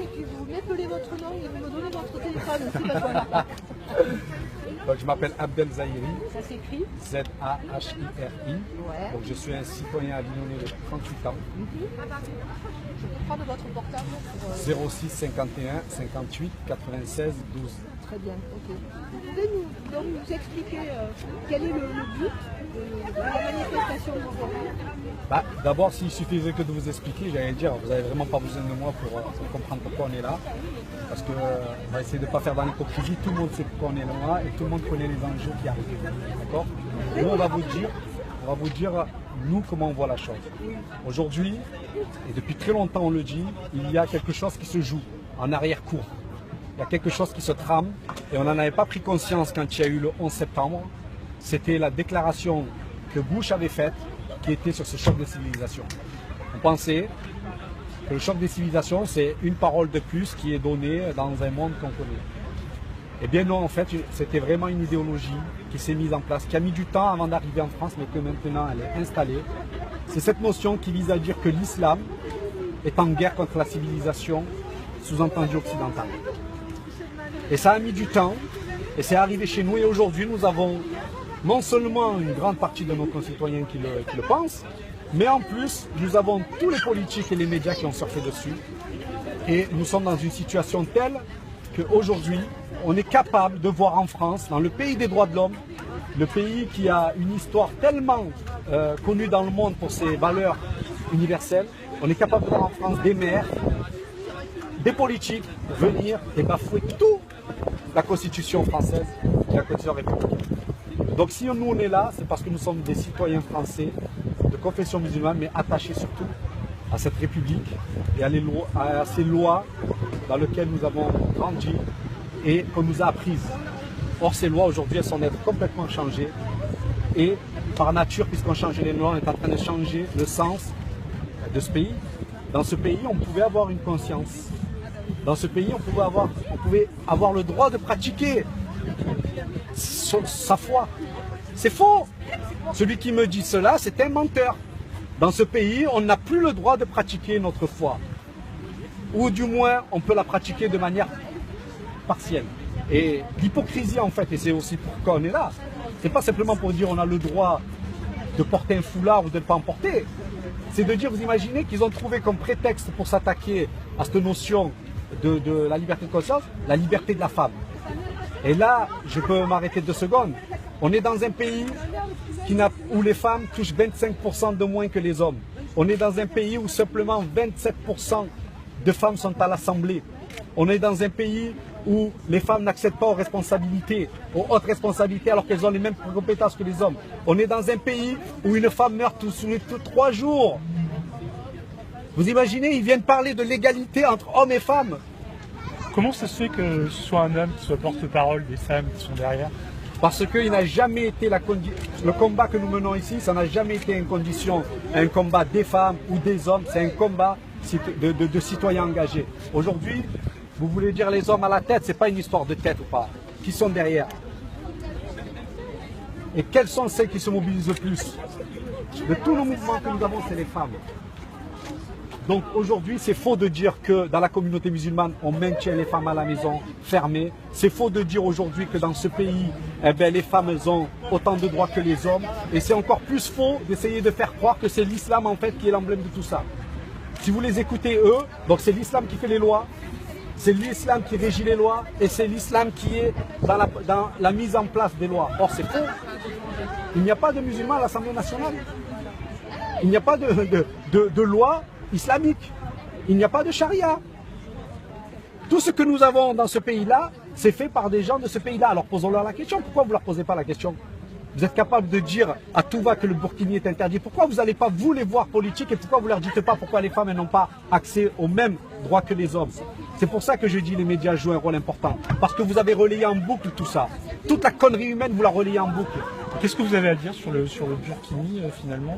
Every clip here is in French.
et puis vous m'appelez votre nom et vous me donnez votre téléphone aussi, ben voilà. Donc, je m'appelle Abdel Zahiri. Ça s'écrit Z-A-H-I-R-I. Ouais. Donc je suis un citoyen avignonnais de 38 ans. Je peux prendre votre portable pour, 06 51 58 96 12. Très bien, ok. Vous pouvez nous expliquer quel est le but de la manifestation d'aujourd'hui? D'abord, s'il suffisait que de vous expliquer, j'allais dire, vous n'avez vraiment pas besoin de moi pour comprendre pourquoi on est là. Parce qu'on va essayer de ne pas faire dans l'hypocrisie, tout le monde sait pourquoi on est là et tout le monde connaît les enjeux qui arrivent. D'accord? Nous, on va vous dire, nous, comment on voit la chose. Aujourd'hui, et depuis très longtemps on le dit, il y a quelque chose qui se joue en arrière-cour. Il y a quelque chose qui se trame et on n'en avait pas pris conscience quand il y a eu le 11 septembre. C'était la déclaration que Bush avait faite qui était sur ce choc des civilisations. On pensait que le choc des civilisations, c'est une parole de plus qui est donnée dans un monde qu'on connaît. Eh bien non, en fait, c'était vraiment une idéologie qui s'est mise en place, qui a mis du temps avant d'arriver en France, mais que maintenant elle est installée. C'est cette notion qui vise à dire que l'islam est en guerre contre la civilisation, sous-entendue occidentale. Et ça a mis du temps, et c'est arrivé chez nous, et aujourd'hui nous avons non seulement une grande partie de nos concitoyens qui le pensent, mais en plus nous avons tous les politiques et les médias qui ont surfé dessus. Et nous sommes dans une situation telle qu'aujourd'hui, on est capable de voir en France, dans le pays des droits de l'homme, le pays qui a une histoire tellement connue dans le monde pour ses valeurs universelles, on est capable de voir en France des maires, des politiques venir et bafouer tout la Constitution française et la Constitution républicaine. Donc si nous on est là, c'est parce que nous sommes des citoyens français de confession musulmane, mais attachés surtout à cette République et à ces lois dans lesquelles nous avons grandi et qu'on nous a apprises. Or ces lois aujourd'hui, elles sont complètement changées et par nature, puisqu'on change les lois, on est en train de changer le sens de ce pays. Dans ce pays, on pouvait avoir une conscience. Dans ce pays, on pouvait avoir le droit de pratiquer sa foi. C'est faux. Celui qui me dit cela, c'est un menteur. Dans ce pays, on n'a plus le droit de pratiquer notre foi. Ou du moins, on peut la pratiquer de manière partielle. Et l'hypocrisie, en fait, et c'est aussi pourquoi on est là, c'est pas simplement pour dire on a le droit de porter un foulard ou de ne pas en porter. C'est de dire, vous imaginez qu'ils ont trouvé comme prétexte pour s'attaquer à cette notion de la liberté de conscience, la liberté de la femme. Et là, je peux m'arrêter 2 secondes. On est dans un pays où les femmes touchent 25% de moins que les hommes. On est dans un pays où simplement 27% de femmes sont à l'Assemblée. On est dans un pays où les femmes n'accèdent pas aux responsabilités, aux hautes responsabilités, alors qu'elles ont les mêmes compétences que les hommes. On est dans un pays où une femme meurt tous 3 jours. Vous imaginez, ils viennent parler de l'égalité entre hommes et femmes. Comment ça se fait que ce soit un homme qui soit porte-parole des femmes qui sont derrière? Parce qu'il n'a jamais été le combat que nous menons ici, ça n'a jamais été une condition, un combat des femmes ou des hommes, c'est un combat de citoyens engagés. Aujourd'hui, vous voulez dire les hommes à la tête, c'est pas une histoire de tête ou pas. Qui sont derrière? Et quelles sont celles qui se mobilisent le plus? De tous nos mouvements que nous avons, c'est les femmes. Donc aujourd'hui, c'est faux de dire que dans la communauté musulmane, on maintient les femmes à la maison, fermées. C'est faux de dire aujourd'hui que dans ce pays, les femmes ont autant de droits que les hommes. Et c'est encore plus faux d'essayer de faire croire que c'est l'islam en fait qui est l'emblème de tout ça. Si vous les écoutez eux, donc c'est l'islam qui fait les lois, c'est l'islam qui régit les lois et c'est l'islam qui est dans la mise en place des lois. Or c'est faux. Il n'y a pas de musulmans à l'Assemblée nationale. Il n'y a pas de loi islamique. Il n'y a pas de charia. Tout ce que nous avons dans ce pays-là, c'est fait par des gens de ce pays-là. Alors posons-leur la question. Pourquoi vous ne leur posez pas la question? Vous êtes capable de dire à tout va que le burkini est interdit. Pourquoi vous n'allez pas vous les voir politiques et pourquoi vous ne leur dites pas pourquoi les femmes n'ont pas accès aux mêmes droits que les hommes? C'est pour ça que je dis que les médias jouent un rôle important. Parce que vous avez relayé en boucle tout ça. Toute la connerie humaine, vous la relayez en boucle. Qu'est-ce que vous avez à dire sur le burkini finalement?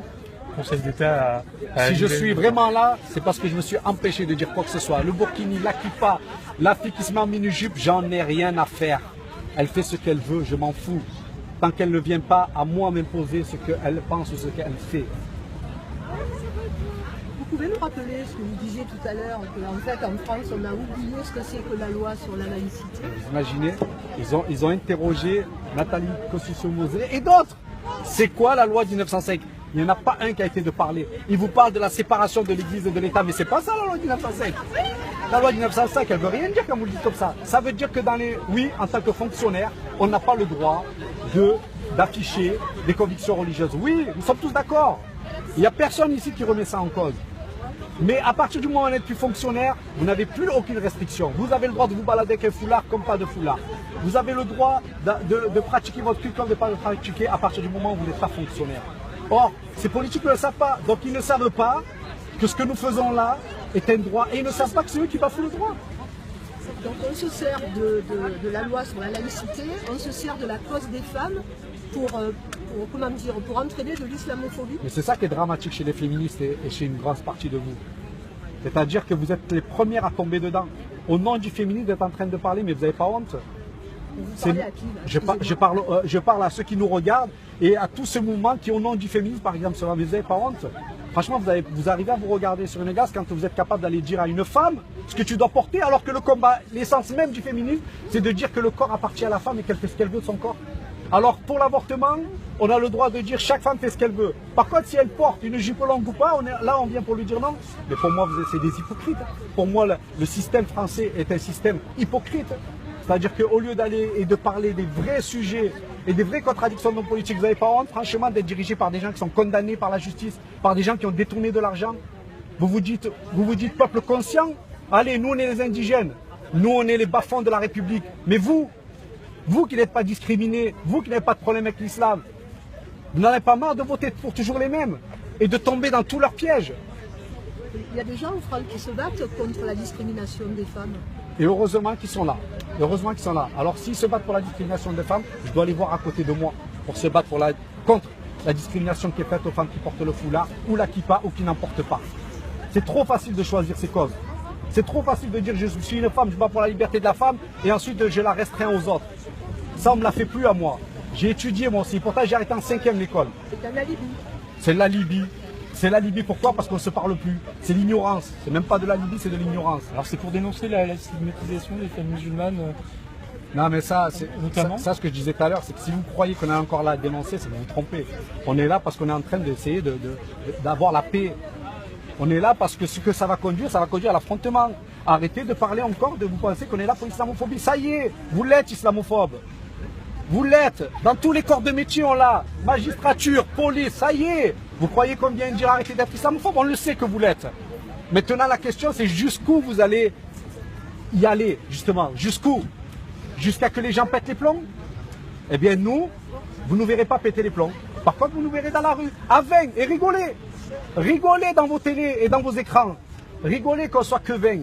Conseil d'État si je suis vraiment là, c'est parce que je me suis empêché de dire quoi que ce soit. Le burkini, la kippa, la fille qui se met en mini-jupe, j'en ai rien à faire. Elle fait ce qu'elle veut, je m'en fous. Tant qu'elle ne vient pas à moi m'imposer ce qu'elle pense ou ce qu'elle fait. Vous pouvez nous rappeler ce que vous disiez tout à l'heure, qu'en fait en France on a oublié ce que c'est que la loi sur la laïcité? Vous imaginez, ils ont interrogé Nathalie Kosciusko-Morizet et d'autres. C'est quoi la loi de 1905? Il n'y en a pas un qui a été de parler. Ils vous parlent de la séparation de l'Église et de l'État, mais c'est pas ça la loi de 1905. La loi de 1905, elle veut rien dire quand vous le dites comme ça. Ça veut dire que oui, en tant que fonctionnaire, on n'a pas le droit d'afficher des convictions religieuses. Oui, nous sommes tous d'accord. Il n'y a personne ici qui remet ça en cause. Mais à partir du moment où on n'est plus fonctionnaire, vous n'avez plus aucune restriction. Vous avez le droit de vous balader avec un foulard comme pas de foulard. Vous avez le droit de pratiquer votre culte comme de ne pas le pratiquer à partir du moment où vous n'êtes pas fonctionnaire. Or, ces politiques ne le savent pas. Donc ils ne savent pas que ce que nous faisons là est un droit. Et ils ne savent pas que c'est eux qui bafouent le droit. Donc on se sert de la loi sur la laïcité, on se sert de la cause des femmes pour entraîner de l'islamophobie. Mais c'est ça qui est dramatique chez les féministes et chez une grande partie de vous. C'est-à-dire que vous êtes les premières à tomber dedans. Au nom du féminisme, vous êtes en train de parler, mais vous n'avez pas honte. Vous parlez à qui, là? Je parle à ceux qui nous regardent et à tout ce mouvement qui, au nom du féminisme, par exemple, mais vous n'avez pas honte. Franchement, vous arrivez à vous regarder sur une glace quand vous êtes capable d'aller dire à une femme ce que tu dois porter, alors que le combat, l'essence même du féminisme, c'est de dire que le corps appartient à la femme et qu'elle fait ce qu'elle veut de son corps. Alors pour l'avortement, on a le droit de dire chaque femme fait ce qu'elle veut. Par contre, si elle porte une jupe longue ou pas, on vient pour lui dire non. Mais pour moi, c'est des hypocrites. Pour moi, le système français est un système hypocrite. C'est-à-dire qu'au lieu d'aller et de parler des vrais sujets et des vraies contradictions de nos politiques, vous n'avez pas honte, franchement, d'être dirigé par des gens qui sont condamnés par la justice, par des gens qui ont détourné de l'argent. Vous vous dites peuple conscient, allez, nous on est les indigènes, nous on est les bas-fonds de la République. Mais vous qui n'êtes pas discriminés, vous qui n'avez pas de problème avec l'islam, vous n'en avez pas marre de voter pour toujours les mêmes et de tomber dans tous leurs pièges. Il y a des gens en France qui se battent contre la discrimination des femmes. Et heureusement qu'ils sont là. Heureusement qu'ils sont là. Alors s'ils se battent pour la discrimination des femmes, je dois les voir à côté de moi pour se battre contre la discrimination qui est faite aux femmes qui portent le foulard ou la kippa ou qui n'en portent pas. C'est trop facile de choisir ces causes. C'est trop facile de dire je suis une femme, je bats pour la liberté de la femme et ensuite je la restreins aux autres. Ça on ne me la fait plus à moi. J'ai étudié moi aussi, pourtant j'ai arrêté en 5e l'école. C'est un alibi. C'est l'alibi. C'est l'alibi, pourquoi? Parce qu'on ne se parle plus. C'est l'ignorance. C'est même pas de l'alibi, c'est de l'ignorance. Alors c'est pour dénoncer la stigmatisation des femmes musulmanes. Non mais ça, notamment. Ça ce que je disais tout à l'heure, c'est que si vous croyez qu'on est encore là à dénoncer, c'est de vous tromper. On est là parce qu'on est en train d'essayer d'avoir la paix. On est là parce que ce que ça va conduire à l'affrontement. Arrêtez de parler encore, de vous penser qu'on est là pour l'islamophobie. Ça y est, vous l'êtes islamophobe. Vous l'êtes. Dans tous les corps de métier, on l'a. Magistrature, police, ça y est. Vous croyez qu'on vient dire arrêtez d'être islamophobe? On le sait que vous l'êtes. Maintenant, la question, c'est jusqu'où vous allez y aller, justement. Jusqu'où? Jusqu'à que les gens pètent les plombs? Eh bien, nous, vous ne nous verrez pas péter les plombs. Par contre, vous nous verrez dans la rue, à 20, et rigolez. Rigolez dans vos télés et dans vos écrans. Rigolez qu'on soit que 20.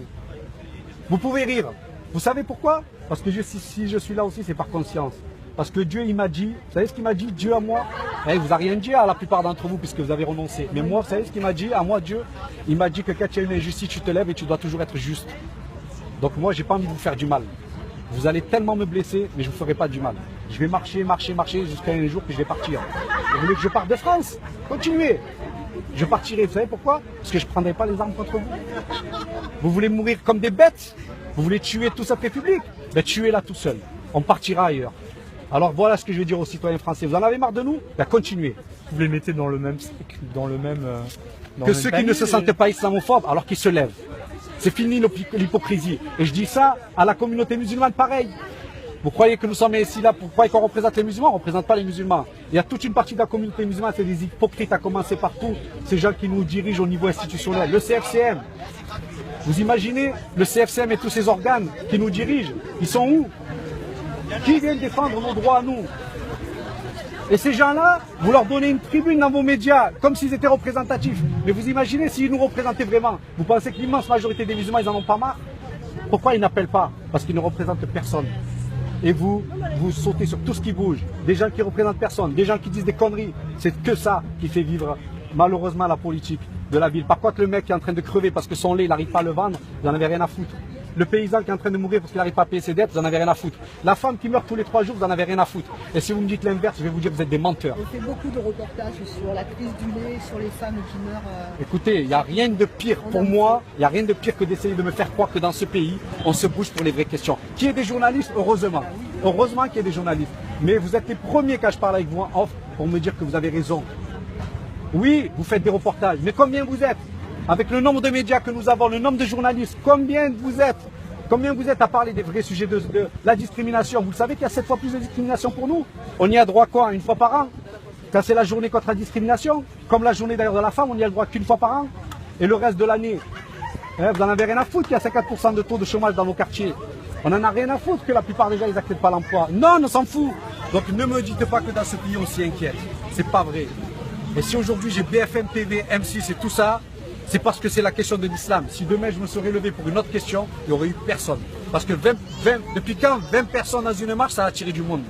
Vous pouvez rire. Vous savez pourquoi? Parce que si je suis là aussi, c'est par conscience. Parce que Dieu, il m'a dit, vous savez ce qu'il m'a dit, Dieu à moi? Il vous a rien dit à la plupart d'entre vous puisque vous avez renoncé. Mais moi, vous savez ce qu'il m'a dit à moi, Dieu? Il m'a dit que quand il y a une injustice, tu te lèves et tu dois toujours être juste. Donc moi, j'ai pas envie de vous faire du mal. Vous allez tellement me blesser, mais je ne vous ferai pas du mal. Je vais marcher jusqu'à un jour que je vais partir. Vous voulez que je parte de France? Continuez. Je partirai, vous savez pourquoi? Parce que je ne prendrai pas les armes contre vous. Vous voulez mourir comme des bêtes? Vous voulez tuer toute cette République? Ben tuez-la tout seul. On partira ailleurs. Alors voilà ce que je veux dire aux citoyens français. Vous en avez marre de nous? Ben continuez. Vous les mettez dans le même que ceux qui ne se sentent pas islamophobes, alors qu'ils se lèvent. C'est fini l'hypocrisie. Et je dis ça à la communauté musulmane pareil. Vous croyez que nous sommes ici là, vous croyez qu'on représente les musulmans? On ne représente pas les musulmans. Il y a toute une partie de la communauté musulmane, c'est des hypocrites à commencer par tous ces gens qui nous dirigent au niveau institutionnel. Le CFCM. Vous imaginez le CFCM et tous ces organes qui nous dirigent? Ils sont où? Qui viennent défendre nos droits à nous? Et ces gens-là, vous leur donnez une tribune dans vos médias, comme s'ils étaient représentatifs. Mais vous imaginez s'ils nous représentaient vraiment? Vous pensez que l'immense majorité des musulmans, ils n'en ont pas marre? Pourquoi ils n'appellent pas? Parce qu'ils ne représentent personne. Et vous sautez sur tout ce qui bouge. Des gens qui ne représentent personne, des gens qui disent des conneries. C'est que ça qui fait vivre, malheureusement, la politique de la ville. Par contre, le mec qui est en train de crever parce que son lait, il n'arrive pas à le vendre, vous n'en avez rien à foutre. Le paysan qui est en train de mourir parce qu'il n'arrive pas à payer ses dettes, vous n'en avez rien à foutre. La femme qui meurt tous les 3 jours, vous n'en avez rien à foutre. Et si vous me dites l'inverse, je vais vous dire que vous êtes des menteurs. On fait beaucoup de reportages sur la crise du lait, sur les femmes qui meurent. Écoutez, il n'y a rien de pire pour moi, il n'y a rien de pire que d'essayer de me faire croire que dans ce pays, on se bouge pour les vraies questions. Qui est des journalistes, heureusement. Heureusement qu'il y ait des journalistes. Mais vous êtes les premiers quand je parle avec vous en off pour me dire que vous avez raison. Oui, vous faites des reportages, mais combien vous êtes? Avec le nombre de médias que nous avons, le nombre de journalistes, combien vous êtes? Combien vous êtes à parler des vrais sujets de la discrimination? Vous le savez qu'il y a 7 fois plus de discrimination pour nous? On y a droit quoi? Une fois par an? Quand c'est la journée contre la discrimination, comme la journée d'ailleurs de la femme, on y a le droit qu'une fois par an. Et le reste de l'année, vous n'en avez rien à foutre qu'il y a 50% de taux de chômage dans vos quartiers. On n'en a rien à foutre que la plupart des gens ils n'acceptent pas l'emploi. Non, on s'en fout. Donc ne me dites pas que dans ce pays on s'y inquiète. C'est pas vrai. Et si aujourd'hui j'ai BFM TV, M6 et tout ça, c'est parce que c'est la question de l'islam. Si demain je me serais levé pour une autre question, il n'y aurait eu personne. Parce que depuis quand 20 personnes dans une marche, ça a attiré du monde?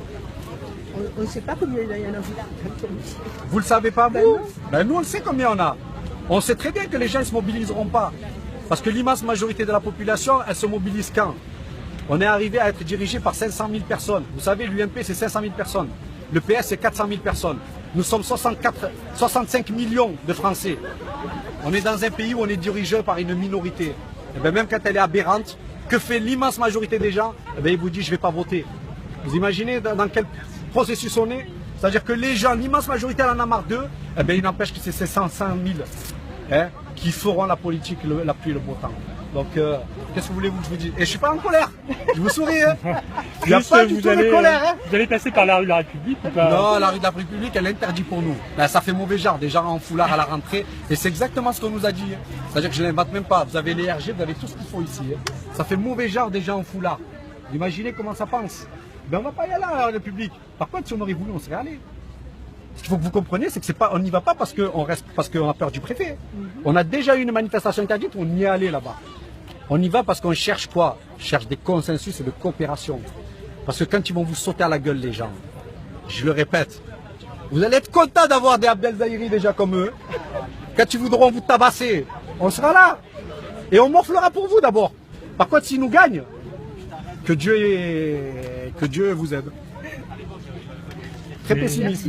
On ne sait pas combien il y en a. Vous le savez pas, vous? Ben, nous, on le sait combien on a. On sait très bien que les gens ne se mobiliseront pas. Parce que l'immense majorité de la population, elle se mobilise quand? On est arrivé à être dirigé par 500 000 personnes. Vous savez, l'UMP, c'est 500 000 personnes. Le PS, c'est 400 000 personnes. Nous sommes 65 millions de Français. On est dans un pays où on est dirigé par une minorité. Et bien, même quand elle est aberrante, que fait l'immense majorité des gens? Eh bien, il vous dit, je ne vais pas voter. Vous imaginez dans quel processus on est? C'est-à-dire que les gens, l'immense majorité, elle en a marre d'eux. Eh bien, il n'empêche que c'est ces 500 000 qui feront la politique, la pluie et le beau temps. Donc, qu'est-ce que vous voulez que je vous dise? Et je ne suis pas en colère. Je vous souris. Hein. Il n'y a pas du tout de colère. Hein. Vous allez passer par la rue de la République ou pas? Non, la rue de la République, elle est interdite pour nous. Ben, ça fait mauvais genre, des gens en foulard à la rentrée. Et c'est exactement ce qu'on nous a dit. Hein. C'est-à-dire que je ne l'invente même pas. Vous avez les RG, vous avez tout ce qu'il faut ici. Hein. Ça fait mauvais genre, des gens en foulard. Vous imaginez comment ça pense? Ben, on ne va pas y aller à la République. Par contre, si on aurait voulu, on serait allé. Ce qu'il faut que vous compreniez, c'est que c'est pas, on n'y va pas parce qu'on a peur du préfet. On a déjà eu une manifestation interdite, on y est allé là-bas. On y va parce qu'on cherche quoi? On cherche des consensus et de coopération. Parce que quand ils vont vous sauter à la gueule, les gens, je le répète, vous allez être content d'avoir des Abdel Zahiri déjà comme eux. Quand ils voudront vous tabasser, on sera là. Et on morflera pour vous d'abord. Par contre, s'ils nous gagnent, que Dieu vous aide. Très pessimiste.